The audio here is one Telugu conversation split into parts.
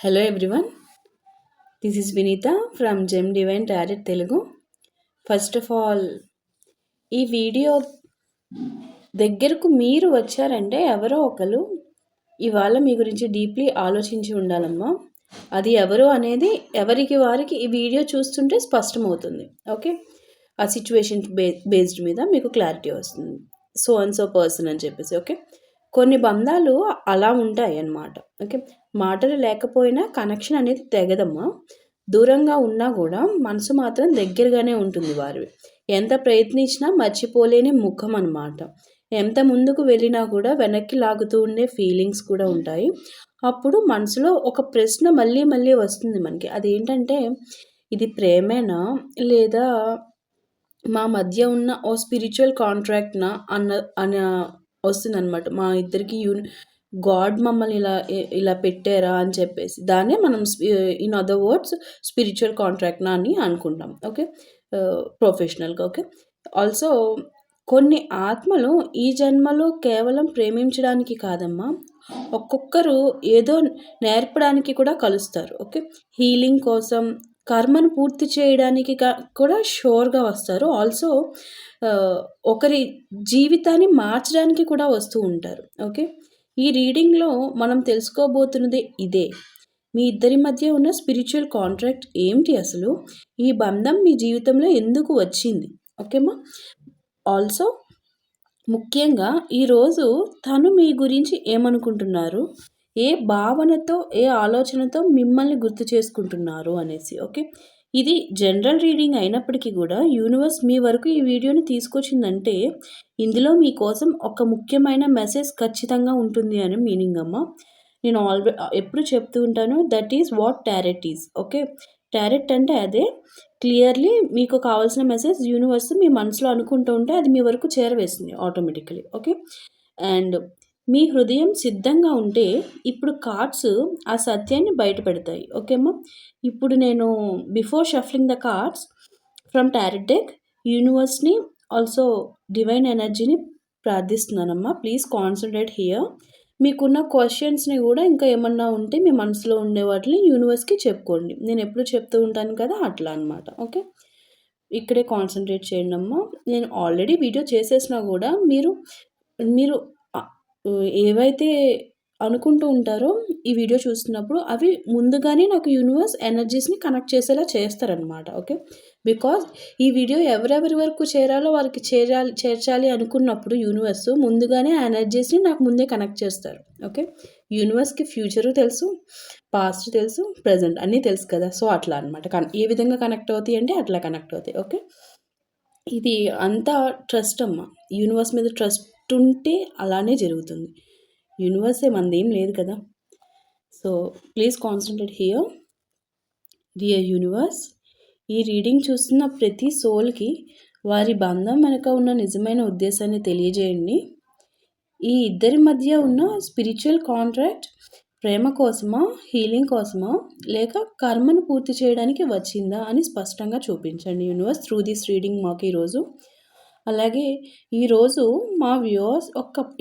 Hello everyone, this is Vinita from Gem Divine Tarot Telugu. First of all ఈ వీడియో దగ్గరకు మీరు వచ్చారంటే ఎవరో ఒకరు ఇవాళ మీ గురించి డీప్లీ ఆలోచించి ఉండాలమ్మా. అది ఎవరు అనేది ఎవరికి వారికి ఈ వీడియో చూస్తుంటే స్పష్టమవుతుంది. ఓకే, ఆ సిచ్యువేషన్ బేస్డ్ మీద మీకు క్లారిటీ వస్తుంది. సో అండ్ సో పర్సన్ అని చెప్పేసి. ఓకే, కొన్ని బంధాలు అలా ఉంటాయి అన్నమాట. ఓకే, మాటలు లేకపోయినా కనెక్షన్ అనేది తెగదమ్మా. దూరంగా ఉన్నా కూడా మనసు మాత్రం దగ్గరగానే ఉంటుంది వారివి. ఎంత ప్రయత్నించినా మర్చిపోలేని ముఖం అన్నమాట. ఎంత ముందుకు వెళ్ళినా కూడా వెనక్కి లాగుతూ ఉండే ఫీలింగ్స్ కూడా ఉంటాయి. అప్పుడు మనసులో ఒక ప్రశ్న మళ్ళీ మళ్ళీ వస్తుంది మనకి. అదేంటంటే, ఇది ప్రేమేనా లేదా మా మధ్య ఉన్న ఓ స్పిరిచువల్ కాంట్రాక్ట్నా అన్న వస్తుందన్నమాట. మా ఇద్దరికి గాడ్ మమ్మల్ని ఇలా పెట్టారా అని చెప్పేసి దాన్నే మనం ఇన్ అదర్ వర్డ్స్ స్పిరిచువల్ కాంట్రాక్ట్నా అని అనుకుంటాం. ఓకే, ప్రొఫెషనల్గా. ఓకే, ఆల్సో కొన్ని ఆత్మలు ఈ జన్మలో కేవలం ప్రేమించడానికి కాదమ్మా, ఒక్కొక్కరు ఏదో నేర్పడానికి కూడా కలుస్తారు. ఓకే, హీలింగ్ కోసం, కర్మను పూర్తి చేయడానికి కూడా షోర్గా వస్తారు. ఆల్సో ఒకరి జీవితాన్ని మార్చడానికి కూడా వస్తూ ఉంటారు. ఓకే, ఈ రీడింగ్లో మనం తెలుసుకోబోతున్నది ఇదే. మీ ఇద్దరి మధ్య ఉన్న స్పిరిచువల్ కాంట్రాక్ట్ ఏమిటి అసలు? ఈ బంధం మీ జీవితంలో ఎందుకు వచ్చింది? ఓకేమ్మా. ఆల్సో ముఖ్యంగా ఈరోజు తను మీ గురించి ఏమనుకుంటున్నారు, ఏ భావనతో, ఏ ఆలోచనతో మిమ్మల్ని గుర్తు చేసుకుంటున్నారు అనేసి. ఓకే, ఇది జనరల్ రీడింగ్ అయినప్పటికీ కూడా యూనివర్స్ మీ వరకు ఈ వీడియోని తీసుకొచ్చిందంటే ఇందులో మీకోసం ఒక ముఖ్యమైన మెసేజ్ ఖచ్చితంగా ఉంటుంది అని మీనింగ్ అమ్మ. నేను ఎప్పుడు చెప్తూ ఉంటాను, that is what tarot is. Okay, tarot అంటే అదే. క్లియర్లీ మీకు కావాల్సిన మెసేజ్ యూనివర్స్ మీ మనసులో అనుకుంటూ ఉంటే అది మీ వరకు చేరవేస్తుంది ఆటోమేటికలీ. ఓకే, అండ్ మీ హృదయం సిద్ధంగా ఉంటే ఇప్పుడు కార్డ్స్ ఆ సత్యాన్ని బయటపెడతాయి. ఓకేమ్మా. ఇప్పుడు నేను before shuffling the cards from tarot deck యూనివర్స్ని ఆల్సో డివైన్ ఎనర్జీని ప్రార్థిస్తున్నానమ్మా. Please concentrate here. మీకున్న క్వశ్చన్స్ని కూడా ఇంకా ఏమన్నా ఉంటే మీ మనసులో ఉండే వాటిని యూనివర్స్కి చెప్పుకోండి. నేను ఎప్పుడు చెప్తూ ఉంటాను కదా, అట్లా అనమాట. ఓకే, ఇక్కడే కాన్సన్ట్రేట్ చేయండి అమ్మా. నేను ఆల్రెడీ వీడియో చేసేసినా కూడా మీరు ఏవైతే అనుకుంటూ ఉంటారో ఈ వీడియో చూస్తున్నప్పుడు అవి ముందుగానే నాకు యూనివర్స్ ఎనర్జీస్ని కనెక్ట్ చేసేలా చేస్తారనమాట. ఓకే, బికాజ్ ఈ వీడియో ఎవరెవరి వరకు చేరాలో వారికి చేర్చాలి అనుకున్నప్పుడు యూనివర్స్ ముందుగానే ఆ ఎనర్జీస్ని నాకు ముందే కనెక్ట్ చేస్తారు. ఓకే, యూనివర్స్కి ఫ్యూచరు తెలుసు, పాస్ట్ తెలుసు, ప్రజెంట్ అన్నీ తెలుసు కదా. సో అట్లా అనమాట. ఏ విధంగా కనెక్ట్ అవుతాయి అంటే అట్లా కనెక్ట్ అవుతాయి. ఓకే, ఇది అంతా ట్రస్ట్ అమ్మ. యూనివర్స్ మీద ట్రస్ట్ ఉంటే అలానే జరుగుతుంది. యూనివర్సే మనదేం లేదు కదా. So please concentrate here. Dear universe, ఈ రీడింగ్ చూస్తున్న ప్రతి సోల్కి వారి బంధం వెనుక ఉన్న నిజమైన ఉద్దేశాన్ని తెలియజేయండి. ఈ ఇద్దరి మధ్య ఉన్న స్పిరిచువల్ కాంట్రాక్ట్ ప్రేమ కోసమా, హీలింగ్ కోసమా, లేక కర్మను పూర్తి చేయడానికి వచ్చిందా అని స్పష్టంగా చూపించండి యూనివర్స్ త్రూ దిస్ రీడింగ్ మాకు ఈరోజు. అలాగే ఈరోజు మా వ్యూవర్స్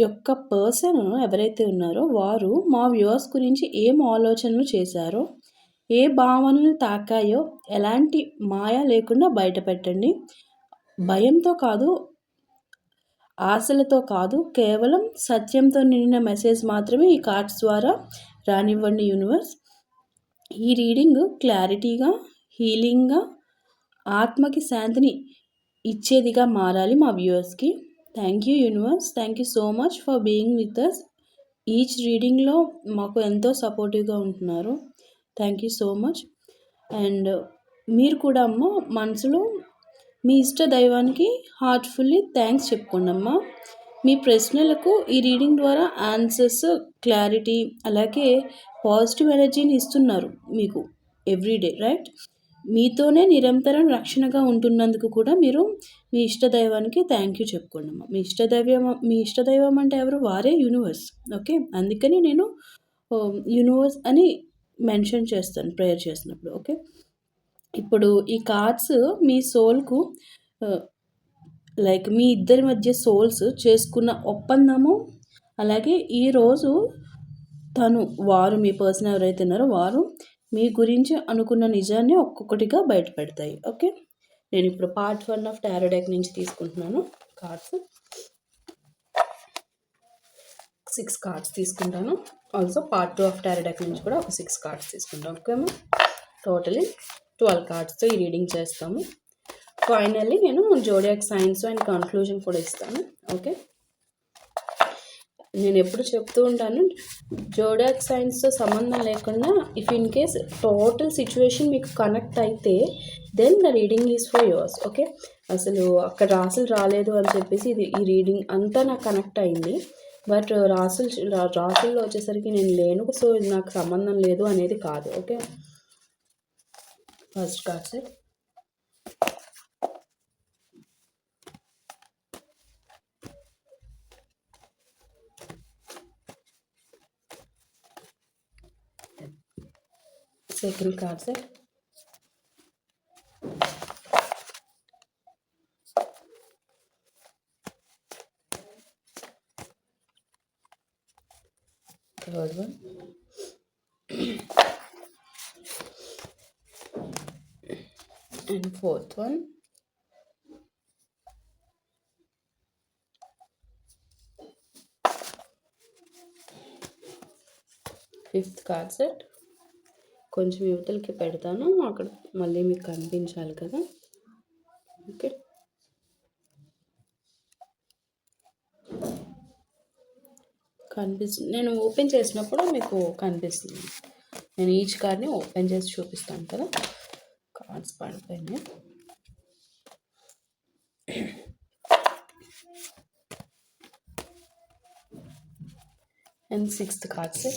యొక్క పర్సన్ ఎవరైతే ఉన్నారో వారు మా వ్యూవర్స్ గురించి ఏం ఆలోచనలు చేశారో, ఏ భావనలు తాకాయో ఎలాంటి మాయ లేకుండా బయటపెట్టండి. భయంతో కాదు, ఆశలతో కాదు, కేవలం సత్యంతో నిండిన మెసేజ్ మాత్రమే ఈ కార్డ్స్ ద్వారా రానివ్వండి యూనివర్స్. ఈ రీడింగ్ క్లారిటీగా, హీలింగ్గా, ఆత్మకి శాంతిని ఇచ్చేదిగా మారాలి మా వ్యూవర్స్కి. Thank you universe. Thank you so much for being with us. Each రీడింగ్లో మాకు ఎంతో సపోర్టివ్గా ఉంటున్నారు. Thank you so much. And మీరు కూడా అమ్మ మనసులో మీ ఇష్ట దైవానికి హార్ట్ఫుల్లీ థ్యాంక్స్ చెప్పుకోండి అమ్మా. మీ ప్రశ్నలకు ఈ రీడింగ్ ద్వారా ఆన్సర్స్, క్లారిటీ, అలాగే పాజిటివ్ ఎనర్జీని ఇస్తున్నారు మీకు ఎవ్రీడే, రైట్? మీతోనే నిరంతరం రక్షణగా ఉంటున్నందుకు కూడా మీరు మీ ఇష్టదైవానికి థ్యాంక్ యూ చెప్పుకోండి అమ్మా. మీ ఇష్టదైవం అంటే ఎవరు? వారే యూనివర్స్. ఓకే, అందుకని నేను యూనివర్స్ అని మెన్షన్ చేస్తాను ప్రేయర్ చేసినప్పుడు. ఓకే, ఇప్పుడు ఈ కార్డ్స్ మీ సోల్కు లైక్ మీ ఇద్దరి మధ్య సోల్స్ చేసుకున్న ఒప్పందము, అలాగే ఈరోజు వారు మీ పర్సన్ ఎవరైతే ఉన్నారో వారు మీ గురించి అనుకున్న నిజాన్ని ఒక్కొక్కటిగా బయట పెడతాయి. ఓకే, నేను ఇప్పుడు పార్ట్ 1 ఆఫ్ టారో డెక్ నుంచి తీసుకుంటున్నాను కార్డ్స్. 6 కార్డ్స్ తీసుకుంటాను. Also part 2 of tarot deck నుంచి కూడా ఒక 6 కార్డ్స్ తీసుకుంటాం. ఓకేమా, టోటలీ 12 కార్డ్స్తో ఈ రీడింగ్ చేస్తాము. ఫైనల్లీ నేను జోడియాక్ సైన్స్ అండ్ కన్క్లూజన్ కూడా ఇస్తాను. ఓకే, నేను ఎప్పుడు చెప్తూ ఉంటాను, జోడియాక్ సైన్స్తో సంబంధం లేకుండా if in case total situation మీకు కనెక్ట్ అయితే then the reading is for yours. Okay, అసలు అక్కడ రాసులు రాలేదు అని చెప్పేసి ఈ రీడింగ్ అంతా నాకు కనెక్ట్ అయింది. బట్ రాసుల్లో వచ్చేసరికి నేను లేను, సో ఇది నాకు సంబంధం లేదు అనేది కాదు. Okay, first card set. Second card set. Third one. and fourth one. Fifth card set. కొంచెం యువతలకి పెడతాను, అక్కడ మళ్ళీ మీకు కనిపించాలి కదా. ఓకే, కనిపిస్తుంది, నేను ఓపెన్ చేసినప్పుడు మీకు కనిపిస్తుంది. నేను ఈచ్ కార్డ్ని ఓపెన్ చేసి చూపిస్తాను కదా. కార్డ్స్ పడిపోయినాయి. And sixth cards.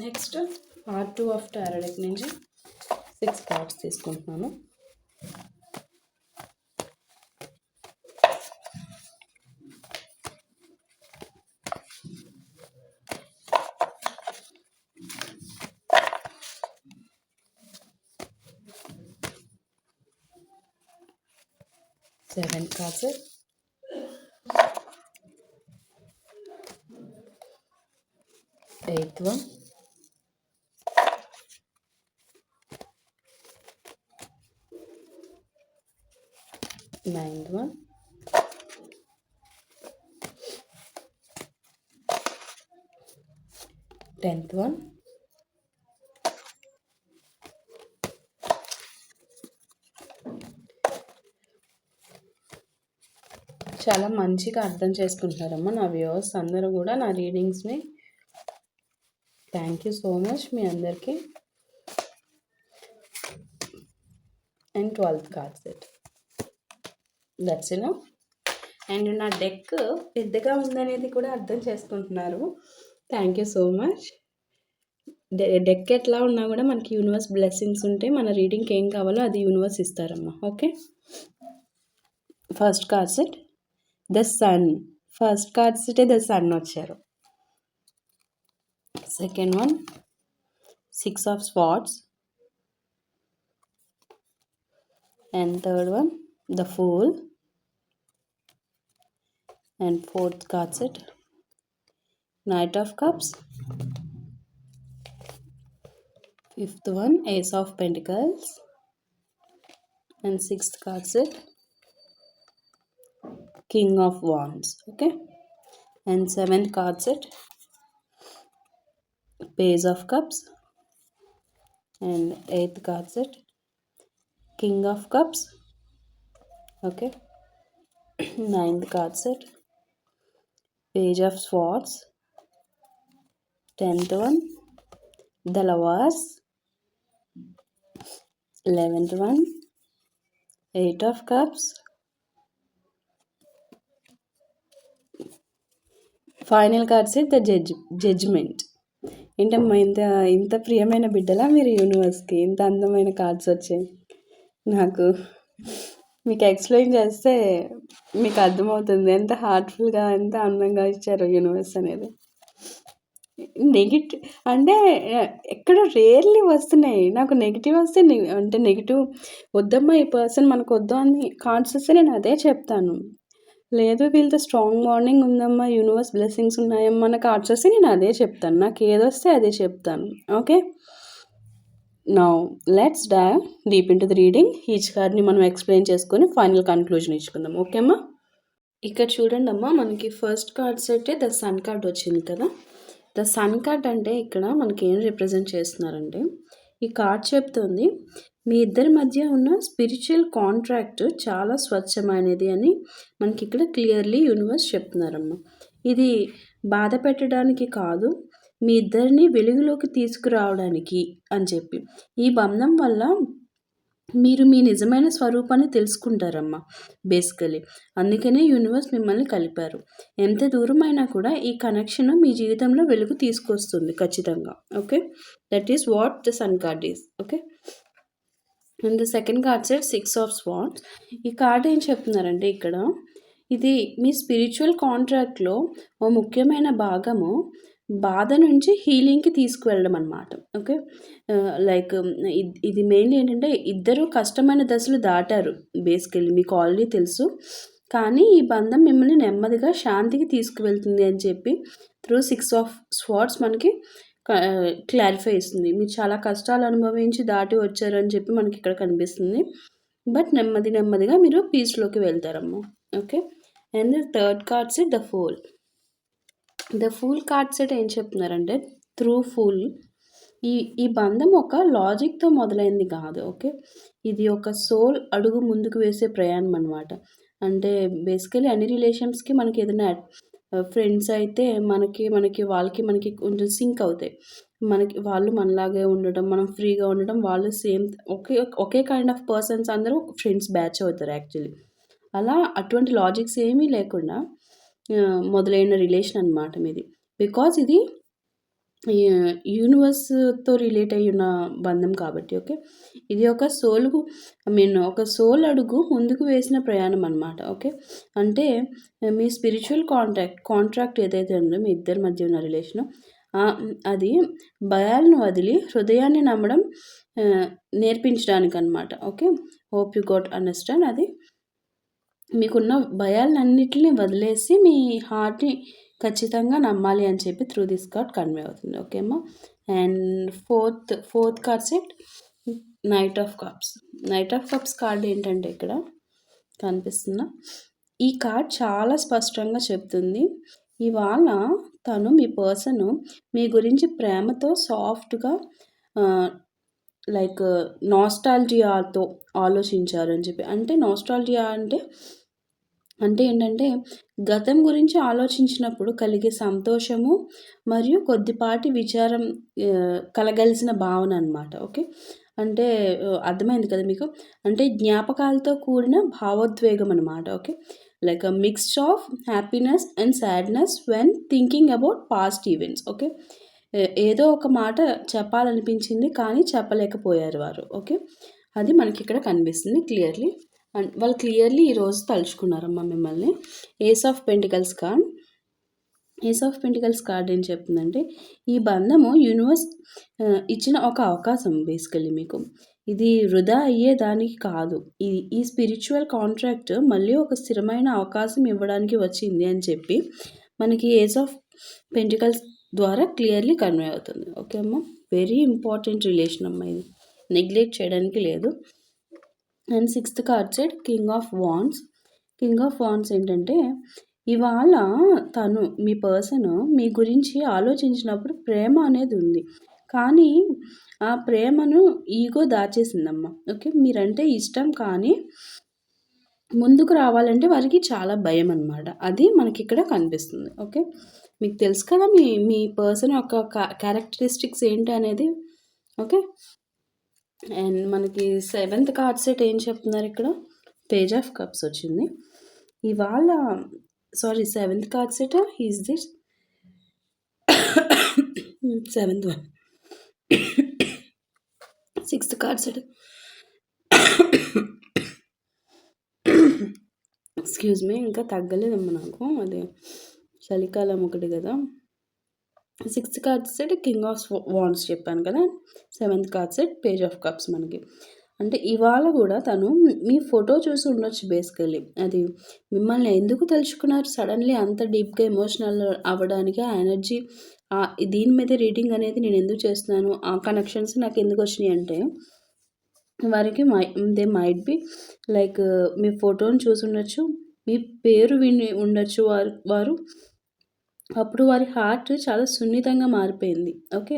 Next part 2 of tarot deck నుంచి 6 కార్డ్స్ తీసుకుంటున్నాను. Seven cards. Eighth one. Ninth one. 10th one. చాలా మంచిగా అర్థం చేసుకుంటున్నారమ్మా నా వ్యూవర్స్ అందరూ కూడా నా రీడింగ్స్ని. థ్యాంక్ యూ సో మచ్ మీ అందరికీ. And 12th card set. That's Eno. And నా డెక్ పెద్దగా ఉందనేది కూడా అర్థం చేసుకుంటున్నారు. Thank you so much. Deck ఎట్లా ఉన్నా కూడా మనకి యూనివర్స్ బ్లెస్సింగ్స్ ఉంటే మన రీడింగ్కి ఏం కావాలో అది యూనివర్స్ ఇస్తారమ్మా. Okay, first card set the sun. First card set the sun వచ్చారు. Second one 6 of swords. And third one the fool. And fourth card set Knight of Cups. Fifth one Ace of Pentacles. And sixth card set King of Wands. Okay, and seventh card set Page of Cups. And eighth card set King of Cups. Okay, ninth card set Page of Swords. 10th one the Lovers. 11th one 8 of Cups. Final card set the judgement. ఏంటమ్మా ఇంత ప్రియమైన బిడ్డలా మీరు యూనివర్స్కి? ఇంత అందమైన కార్డ్స్ వచ్చాయి. నాకు మీకు ఎక్స్ప్లెయిన్ చేస్తే మీకు అర్థమవుతుంది ఎంత హార్ట్ఫుల్గా ఎంత అందంగా ఇచ్చారు యూనివర్స్ అనేది. నెగిటివ్ అంటే ఎక్కడ రేర్లీ వస్తున్నాయి. నాకు నెగిటివ్ వస్తే అంటే నెగిటివ్ వద్దమ్మా ఈ పర్సన్ మనకు వద్దు అని కార్డ్స్ వస్తే నేను అదే చెప్తాను. లేదు వీళ్ళతో స్ట్రాంగ్ బాండింగ్ ఉందమ్మా, యూనివర్స్ బ్లెస్సింగ్స్ ఉన్నాయమ్మా అన్న కార్డ్స్ వస్తే నేను అదే చెప్తాను, నాకు ఏదొస్తే అదే చెప్తాను. Okay, now let's dive deep into the reading. Each కార్డ్ని మనం ఎక్స్ప్లెయిన్ చేసుకొని ఫైనల్ కన్క్లూజన్ ఇచ్చుకుందాం. ఓకే అమ్మా. ఇక్కడ చూడండి అమ్మా, మనకి ఫస్ట్ కార్డ్స్ అయితే ద సన్ కార్డ్ వచ్చింది కదా. ద సన్ కార్డ్ అంటే ఇక్కడ మనకి ఏం రిప్రజెంట్ చేస్తున్నారంటే, ఈ కార్డ్ చెప్తుంది మీ ఇద్దరి మధ్య ఉన్న స్పిరిచువల్ కాంట్రాక్ట్ చాలా స్వచ్ఛమైనది అని మనకి ఇక్కడ క్లియర్లీ యూనివర్స్ చెప్తున్నారమ్మా. ఇది బాధ పెట్టడానికి కాదు, మీ ఇద్దరిని వెలుగులోకి తీసుకురావడానికి అని చెప్పి. ఈ బంధం వల్ల మీరు మీ నిజమైన స్వరూపాన్ని తెలుసుకుంటారమ్మా బేసికలీ. అందుకనే యూనివర్స్ మిమ్మల్ని కలిపారు. ఎంత దూరమైనా కూడా ఈ కనెక్షన్ మీ జీవితంలో వెలుగు తీసుకొస్తుంది ఖచ్చితంగా. Okay, that is what the sun card is. Okay, and the second card set 6 of swords. ఈ కార్డ్ ఏం చెప్తున్నారంటే ఇక్కడ, ఇది మీ స్పిరిచువల్ కాంట్రాక్ట్లో ఓ ముఖ్యమైన భాగము బాధ నుంచి హీలింగ్కి తీసుకువెళ్ళడం అనమాట. ఓకే, లైక్ ఇది మెయిన్లీ ఏంటంటే ఇద్దరు కష్టమైన దశలు దాటారు బేసికల్లీ, మీకు ఆల్రెడీ తెలుసు. కానీ ఈ బంధం మిమ్మల్ని నెమ్మదిగా శాంతికి తీసుకువెళ్తుంది అని చెప్పి త్రూ 6 ఆఫ్ స్వార్డ్స్ మనకి క్లారిఫై ఇస్తుంది. మీరు చాలా కష్టాలు అనుభవించి దాటి వచ్చారు అని చెప్పి మనకి ఇక్కడ కనిపిస్తుంది. బట్ నెమ్మదిగా మీరు పీస్లోకి వెళ్తారమ్మా. Okay, and third card set the fool. The fool card set ఏం చెప్తున్నారంటే, త్రూ ఫూల్ ఈ బంధం ఒక లాజిక్తో మొదలైంది కాదు. ఓకే, ఇది ఒక సోల్ అడుగు ముందుకు వేసే ప్రయాణం అనమాట. అంటే బేసికలీ అన్ని రిలేషన్స్కి మనకి ఏదైనా ఫ్రెండ్స్ అయితే వాళ్ళకి కొంచెం సింక్ అవుతాయి. వాళ్ళు మనలాగే ఉండటం, మనం ఫ్రీగా ఉండటం, వాళ్ళు same okay kind of persons అందరూ ఫ్రెండ్స్ బ్యాచ్ అవుతారు యాక్చువల్లీ. అలా అటువంటి లాజిక్స్ ఏమీ లేకుండా మొదలైన రిలేషన్ అనమాట మీది. బికాజ్ ఇది యూనివర్స్తో రిలేట్ అయ్యి ఉన్న బంధం కాబట్టి. ఓకే, ఇది ఒక సోల్ అడుగు ముందుకు వేసిన ప్రయాణం అనమాట. ఓకే, అంటే మీ స్పిరిచువల్ కాంట్రాక్ట్ ఏదైతే ఉందో మీ ఇద్దరి మధ్య ఉన్న రిలేషను, అది భయాలను వదిలి హృదయాన్ని నమ్మడం నేర్పించడానికి అనమాట. Okay, hope you got understand. అది మీకున్న భయాలన్నిటిని వదిలేసి మీ హార్ట్ని ఖచ్చితంగా నమ్మాలి అని చెప్పి త్రూ దిస్ కార్డ్ కన్వే అవుతుంది. ఓకే అమ్మా. And fourth card set knight of cups. Knight of cups card ఏంటంటే ఇక్కడ కనిపిస్తున్న ఈ కార్డ్ చాలా స్పష్టంగా చెప్తుంది, ఇవాళ తను మీ పర్సన్ మీ గురించి ప్రేమతో సాఫ్ట్గా లైక్ నాస్టాల్జియాతో ఆలోచించారు అని చెప్పి. అంటే నాస్టాల్జియా అంటే ఏంటంటే గతం గురించి ఆలోచించినప్పుడు కలిగే సంతోషము మరియు కొద్దిపాటి విచారం కలగలిసిన భావన అనమాట. ఓకే, అంటే అర్థమైంది కదా మీకు, అంటే జ్ఞాపకాలతో కూడిన భావోద్వేగం అనమాట. Okay, like a mix of happiness and sadness when thinking about past events. Okay, ఏదో ఒక మాట చెప్పాలనిపించింది కానీ చెప్పలేకపోయారు వారు. ఓకే, అది మనకి ఇక్కడ కనిపిస్తుంది క్లియర్లీ. అండ్ వాళ్ళు క్లియర్లీ ఈరోజు తలుచుకున్నారమ్మా మిమ్మల్ని. ఏస్ ఆఫ్ పెంటికల్స్ కార్డ్ ఏం చెప్తుందంటే, ఈ బంధము యూనివర్స్ ఇచ్చిన ఒక అవకాశం బేసికలీ మీకు. ఇది వృధా అయ్యేదానికి కాదు. ఈ స్పిరిచువల్ కాంట్రాక్ట్ మళ్ళీ ఒక స్థిరమైన అవకాశం ఇవ్వడానికి వచ్చింది అని చెప్పి మనకి ఏస్ ఆఫ్ పెంటికల్స్ ద్వారా క్లియర్లీ కన్వే అవుతుంది. ఓకే అమ్మా, వెరీ ఇంపార్టెంట్ రిలేషన్ అమ్మా, ఇది నెగ్లెక్ట్ చేయడానికి లేదు. And sixth card set king of wands. King of wands ఏంటంటే, ఇవాళ తను మీ పర్సన్ మీ గురించి ఆలోచించినప్పుడు ప్రేమ అనేది ఉంది, కానీ ఆ ప్రేమను ఈగో దాచేసిందమ్మా. ఓకే, మీరంటే ఇష్టం కానీ ముందుకు రావాలంటే వారికి చాలా భయం అనమాట. అది మనకి ఇక్కడ కనిపిస్తుంది. ఓకే, మీకు తెలుసు కదా మీ పర్సన్ యొక్క క్యారెక్టరిస్టిక్స్ ఏంటి అనేది. ఓకే, అండ్ మనకి సెవెంత్ కార్డ్ సెట్ ఏం చెప్తున్నారు ఇక్కడ, పేజ్ ఆఫ్ కప్స్ వచ్చింది. ఇవాళ seventh card set is this seventh one. Sixth card set excuse me, ఇంకా తగ్గలేదమ్మా నాకు, అది చలికాలం ఒకటి కదా. Sixth card set king of wands చెప్పాను కదా. Seventh card set page of cups మనకి. అంటే ఇవాళ గూడా తను మీ ఫోటో చూసి ఉండొచ్చు బేసికల్లీ. అది మిమ్మల్ని ఎందుకు తలుచుకున్నారు సడన్‌లీ అంత డీప్‌గా ఎమోషనల్ అవ్వడానికి ఆ ఎనర్జీ దీని మీద రీడింగ్ అనేది నేనెందుకు చేస్తున్నాను, ఆ కనెక్షన్స్ నాకెందుకొచ్చినియంటే, వారికి దే మైట్ బి లైక్ మీ ఫోటోని చూసుండొచ్చు, మీ పేరు విని ఉండొచ్చు వారు. అప్పుడు వారి హార్ట్ చాలా సున్నితంగా మారిపోయింది. ఓకే.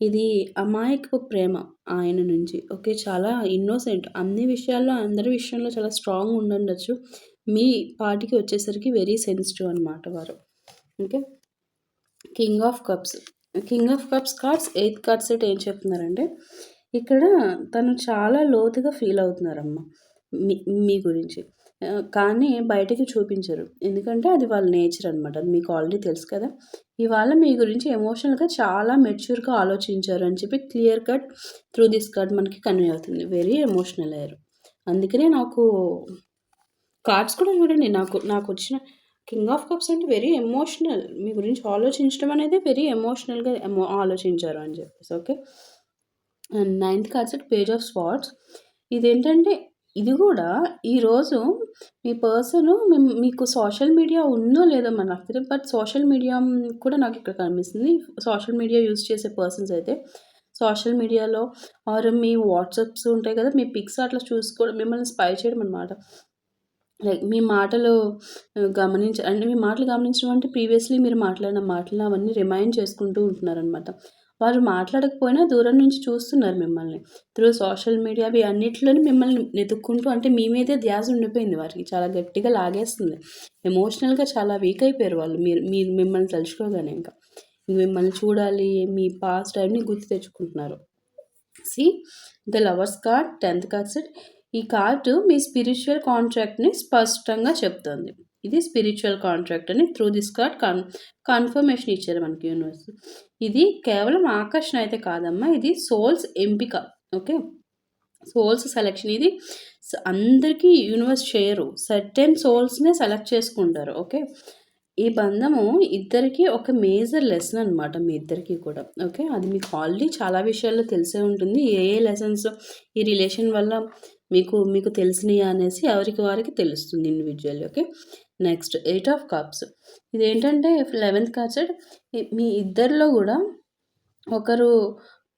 ఇది అమాయకపు ప్రేమ ఆయన నుంచి. ఓకే. చాలా ఇన్నోసెంట్. అన్ని విషయాల్లో అందరి విషయంలో చాలా స్ట్రాంగ్ ఉండుండొచ్చు. మీ పార్ట్‌కి వచ్చేసరికి వెరీ సెన్సిటివ్ అనమాట వారు. Okay. King of cups. King of cups cards 8th card set ఏం చెప్తున్నారంటే, ఇక్కడ తను చాలా లోతుగా ఫీల్ అవుతున్నారమ్మ. మీ మీ గురించి. కానీ బయటకి చూపించరు. ఎందుకంటే అది వాళ్ళ నేచర్ అనమాట. అది మీకు ఆల్రెడీ తెలుసు కదా! ఇవాళ మీ గురించి ఎమోషనల్‌గా చాలా మెచ్యూర్‌గా ఆలోచించారు అని చెప్పి clear cut through this card మనకి కన్వే అవుతుంది. వెరీ ఎమోషనల్ అయ్యారు. అందుకనే నాకు కార్డ్స్ కూడా చూడండి, నాకొచ్చిన కింగ్ ఆఫ్ కప్స్ అంటే వెరీ ఎమోషనల్. మీ గురించి ఆలోచించడం అనేది వెరీ ఎమోషనల్‌గా ఆలోచించారు అని చెప్పేసి. Okay. And 9th card set page of swords. ఇదేంటంటే ఇది గూడా ఈరోజు మీ పర్సను మీకు సోషల్ మీడియా ఉందో లేదో మరి నాకు తెలీదు. బట్ సోషల్ మీడియా కూడా నాకిక్కడ కనిపిస్తుంది. సోషల్ మీడియా యూజ్ చేసే పర్సన్స్ అయితే సోషల్ మీడియాలో ఆర్ మీ వాట్సాప్స్ ఉంటాయి కదా! మీ పిక్స్ అట్లా చూసుకోవడం, మిమ్మల్ని స్పై చేయడం అనమాట. లైక్ మీ మాటలు అంటే మీ మాటలు గమనించడం అంటే ప్రీవియస్‌లీ మీరు మాట్లాడిన మాటలు అవన్నీ రిమైండ్ చేసుకుంటూ ఉంటున్నారనమాట. వారు మాట్లాడకపోయినా దూరం నుంచి చూస్తున్నారు మిమ్మల్ని. త్రూ సోషల్ మీడియా అవి అన్నిట్లోని మిమ్మల్ని వెతుక్కుంటూ, అంటే మీ మీదే ధ్యాస ఉండిపోయింది వారికి. చాలా గట్టిగా లాగేస్తుంది. ఎమోషనల్‌గా చాలా వీక్ అయిపోయారు వాళ్ళు. మీరు మీరు మిమ్మల్ని తలుచుకోగానే ఇంకా. మిమ్మల్ని చూడాలి, మీ పాస్ట్ అన్నీ గుర్తు తెచ్చుకుంటున్నారు. See the lovers card 10th card set. ఈ కార్డు మీ స్పిరిచువల్ కాంట్రాక్ట్‌ని స్పష్టంగా చెప్తుంది. ఇది స్పిరిచువల్ కాంట్రాక్ట్ అని త్రూ దిస్ కార్డ్ కన్ఫర్మేషన్ ఇచ్చారు మనకి యూనివర్స్. ఇది కేవలం ఆకర్షణ అయితే కాదమ్మా. ఇది సోల్స్ ఎంపిక. ఓకే. Souls selection. ఇది అందరికీ యూనివర్స్ చేయరు. సర్టెన్ సోల్స్‌నే సెలెక్ట్ చేసుకుంటారు. ఓకే. ఈ బంధము ఇద్దరికీ ఒక మేజర్ లెసన్ అనమాట. మీ ఇద్దరికీ కూడా. ఓకే. అది మీకు ఆల్రెడీ చాలా విషయాల్లో తెలిసే ఉంటుంది. ఏ లెసన్స్ ఈ రిలేషన్ వల్ల మీకు తెలిసినయి అనేసి ఎవరికి వారికి తెలుస్తుంది individually. Okay. Next 8 of cups. ఇదేంటంటే 11th కార్డ్ సెట్. మీ ఇద్దరిలో గూడా ఒకరు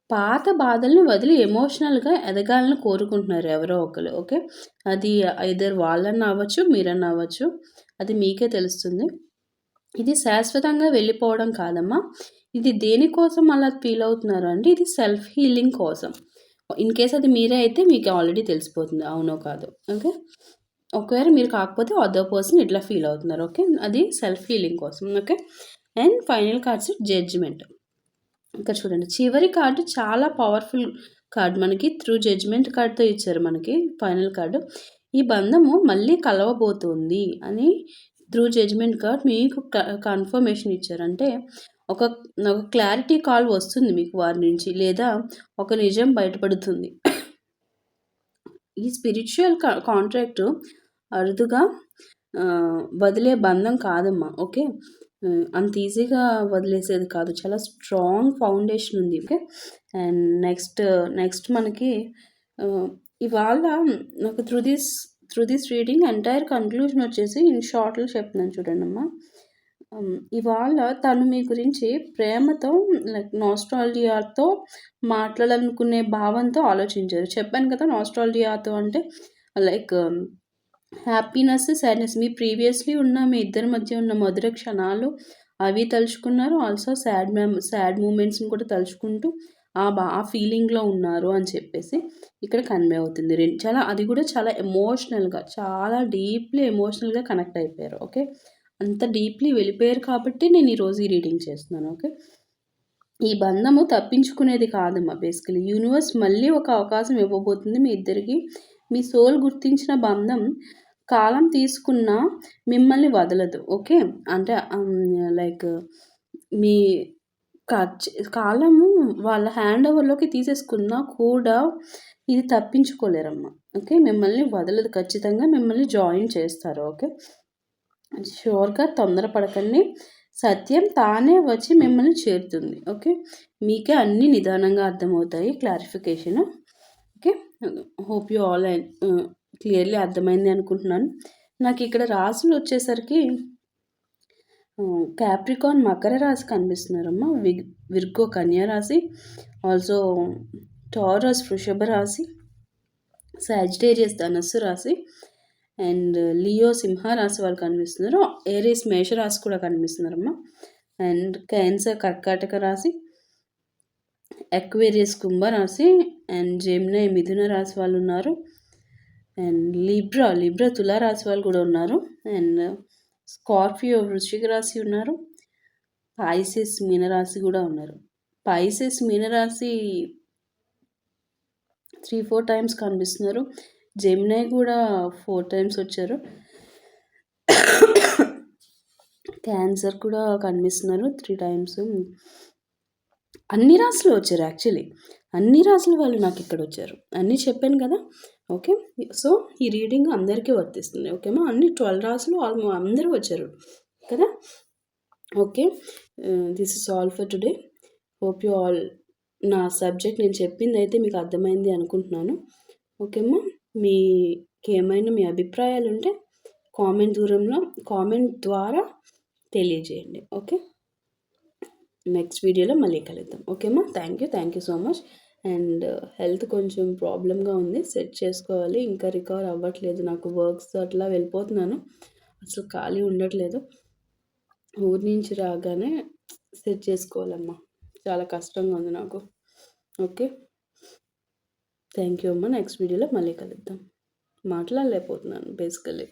పాత బాధల్ని వదిలి ఎమోషనల్‌గా ఎదగాలని కోరుకుంటున్నారు ఎవరో ఒకళ్ళు. ఓకే. అది ఐదర్ వాళ్ళన్నా అవ్వచ్చు, మీరన్నా అవ్వచ్చు. అది మీకే తెలుస్తుంది. ఇది శాశ్వతంగా వెళ్ళిపోవడం కాదమ్మా. ఇది దేనికోసం అలా ఫీల్ అవుతున్నారు అంటే, ఇది సెల్ఫ్ హీలింగ్ కోసం. ఇన్ కేస్ అది మీరే అయితే మీకు ఆల్రెడీ తెలిసిపోతుంది అవునో కాదో. ఓకే. ఒకవేళ మీరు కాకపోతే అదర్ పర్సన్ ఇట్లా ఫీల్ అవుతున్నారు. ఓకే. అది సెల్ఫ్ హీలింగ్ కోసం. Okay. And final cards judgement. ఇక్కడ చూడండి, చివరి కార్డు చాలా పవర్ఫుల్ కార్డ్ మనకి త్రూ జడ్జ్‌మెంట్ కార్డ్‌తో ఇచ్చారు మనకి ఫైనల్ కార్డు. ఈ బంధము మళ్ళీ కలవబోతుంది అని త్రూ జడ్జ్‌మెంట్ కార్డ్ మీకు కన్ఫర్మేషన్ ఇచ్చారు. అంటే ఒక క్లారిటీ కాల్ వస్తుంది మీకు వారి నుంచి, లేదా ఒక నిజం బయటపడుతుంది. ఈ స్పిరిచువల్ కాంట్రాక్ట్ అరుదుగా వదిలే బంధం కాదమ్మా. ఓకే. అంత ఈజీగా వదిలేసేది కాదు. చాలా స్ట్రాంగ్ ఫౌండేషన్ ఉంది. ఓకే. అండ్ నెక్స్ట్ మనకి ఇవాళ నాకు through this reading entire conclusion వచ్చేసి ఇన్ షార్ట్‌లో చెప్తున్నాను చూడండమ్మా. ఇవాళ తను మీ గురించి ప్రేమతో లైక్ నాస్టాల్జియాతో మాట్లాడాలనుకునే భావంతో ఆలోచించారు. చెప్పాను కదా! నాస్టాల్జియాతో అంటే లైక్ హ్యాపీనెస్, సాడ్‌నెస్ మీ ప్రీవియస్‌లీ ఉన్న మీ ఇద్దరి మధ్య ఉన్న మధుర క్షణాలు అవి తలుచుకున్నారు. ఆల్సో సాడ్ మూమెంట్స్‌ని కూడా తలుచుకుంటూ ఆ ఫీలింగ్‌లో ఉన్నారు అని చెప్పేసి ఇక్కడ కన్వే అవుతుంది. అది కూడా చాలా ఎమోషనల్‌గా, చాలా డీప్‌లీ ఎమోషనల్‌గా కనెక్ట్ అయిపోయారు. ఓకే. అంత డీప్‌లీ వెళ్ళిపోయారు కాబట్టి నేను ఈరోజు ఈ రీడింగ్ చేస్తున్నాను. ఓకే. ఈ బంధము తప్పించుకునేది కాదమ్మా బేసికల్లీ. యూనివర్స్ మళ్ళీ ఒక అవకాశం ఇవ్వబోతుంది మీ ఇద్దరికి. మీ సోల్ గుర్తించిన బంధం కాలం తీసుకున్నా మిమ్మల్ని వదలదు. ఓకే. అంటే లైక్ మీ కాలము వాళ్ళ హ్యాండ్ ఓవర్‌లోకి తీసేసుకున్నా కూడా ఇది తప్పించుకోలేరమ్మా. ఓకే. మిమ్మల్ని వదలదు. ఖచ్చితంగా మిమ్మల్ని జాయిన్ చేస్తారు. ఓకే. ష్యూర్‌గా తొందరపడకండి. సత్యం తానే వచ్చి మిమ్మల్ని చేరుతుంది. ఓకే. మీకే అన్నీ నిదానంగా అర్థమవుతాయి. Clarification. Okay. Hope you all clearly అర్థమైంది అనుకుంటున్నాను. నాకు ఇక్కడ రాసులు వచ్చేసరికి క్యాప్రికాన్ మకర రాశి కనిపిస్తున్నారమ్మా, విర్గో కన్యా రాశి, ఆల్సో టారస్ వృషభ రాశి, సాజిటేరియస్ ధనస్సు రాశి, అండ్ లియో సింహ రాశి వాళ్ళు కనిపిస్తున్నారు. ఏరీస్ మేష రాశి కూడా కనిపిస్తున్నారమ్మా, అండ్ క్యాన్సర్ కర్కాటక రాశి, అక్వేరియస్ కుంభరాశి, అండ్ జెమిని మిథున రాశి వాళ్ళు ఉన్నారు, అండ్ లిబ్రా తులారాశి వాళ్ళు కూడా ఉన్నారు, అండ్ స్కార్పియో వృశ్చిక రాశి ఉన్నారు, పైసెస్ మీనరాశి కూడా ఉన్నారు. పైసెస్ మీనరాశి 3-4 టైమ్స్ కనిపిస్తున్నారు. జెమిని కూడా 4 టైమ్స్ వచ్చారు. క్యాన్సర్ కూడా కనిపిస్తున్నారు 3 టైమ్స్. అన్ని రాశులు వచ్చారు. యాక్చువల్లీ అన్ని రాశుల వాళ్ళు నాకు ఇక్కడ వచ్చారు. అన్నీ చెప్పాను కదా. ఓకే, సో ఈ రీడింగ్ అందరికీ వర్తిస్తుంది. ఓకేమా, అన్ని 12 రాశులు అందరూ వచ్చారు కదా. Okay, this is all for today. Hope you all నా సబ్జెక్ట్ నేను చెప్పింది అయితే మీకు అర్థమైంది అనుకుంటున్నాను. ఓకేమ్మా, మీకు ఏమైనా మీ అభిప్రాయాలు ఉంటే కామెంట్ ద్వారా తెలియజేయండి. ఓకే, నెక్స్ట్ వీడియోలో మళ్ళీ కలుద్దాం. ఓకేమ్మా, thank you so much. And health కొంచెం ప్రాబ్లంగా ఉంది, సెట్ చేసుకోవాలి. ఇంకా రికవర్ అవ్వట్లేదు. నాకు వర్క్స్ అట్లా వెళ్ళిపోతున్నాను, అసలు ఖాళీ ఉండట్లేదు. ఊరి నుంచి రాగానే సెట్ చేసుకోవాలమ్మా, చాలా కష్టంగా ఉంది నాకు. ఓకే, థ్యాంక్ యూ అమ్మా. నెక్స్ట్ వీడియోలో మళ్ళీ కలుద్దాం. మాట్లాడలేకపోతున్నాను బేసికలీ.